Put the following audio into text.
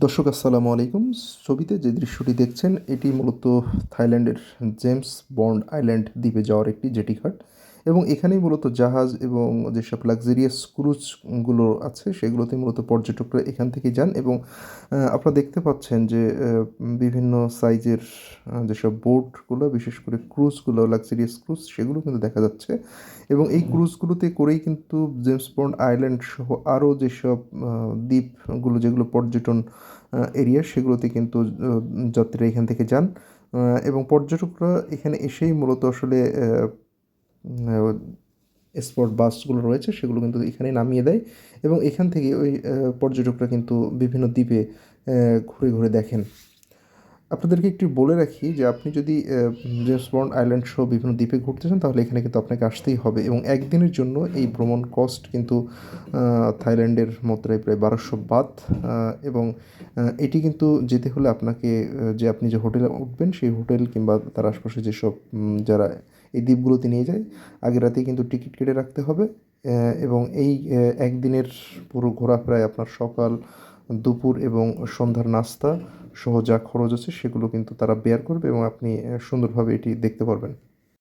দর্শক আসসালামু আলাইকুম। ছবিতে যে দৃশ্যটি দেখছেন এটি মূলত থাইল্যান্ডের জেমস বন্ড আইল্যান্ড দ্বীপে যাওয়ার একটি জেটি ঘাট এবং এখানেই মূলত জাহাজ এবং যেসব লাক্সারিয়াস ক্রুজগুলো আছে সেগুলোতে মূলত পর্যটকরা এখান থেকে যান এবং আপনারা দেখতে পাচ্ছেন যে বিভিন্ন সাইজের যেসব বোটগুলো বিশেষ করে ক্রুজগুলো লাক্সারিয়াস ক্রুজ সেগুলো কিন্তু দেখা যাচ্ছে এবং এই ক্রুজগুলোতে করেই কিন্তু জেমস বন্ড আইল্যান্ড সহ আরও যেসব দ্বীপগুলো যেগুলো পর্যটন এরিয়া সেগুলোতে কিন্তু যাত্রীরা এখান থেকে যান এবং পর্যটকরা এখানে এসেই মূলত আসলে স্পট বাসগুলো রয়েছে সেগুলো কিন্তু এখানে নামিয়ে দেয় এবং এখান থেকে ওই পর্যটকরা কিন্তু বিভিন্ন দ্বীপে ঘুরে ঘুরে দেখেন। আপনাদেরকে একটু বলে রাখি যে আপনি যদি জেমস বন্ড আইল্যান্ড সহ বিভিন্ন দ্বীপে ঘুরতে চান তাহলে এখানে কিন্তু আপনাকে আসতেই হবে এবং একদিনের জন্য এই ভ্রমণ কস্ট কিন্তু থাইল্যান্ডের মুদ্রায় প্রায় 1200 বাথ এবং এটি কিন্তু যেতে হলে আপনাকে যে আপনি যে হোটেলে উঠবেন সেই হোটেল কিংবা তার আশপাশে যেসব যারা এই দ্বীপগুলোতে নিয়ে যায় আগে রাতেই কিন্তু টিকিট কেটে রাখতে হবে এবং এই একদিনের পুরো ঘোরাফেরায় আপনার সকাল দুপুর এবং সন্ধ্যার নাস্তা সহ যা খরচ আছে সেগুলো কিন্তু তারা বেয়ার করবে এবং আপনি সুন্দরভাবে এটি দেখতে পারবেন।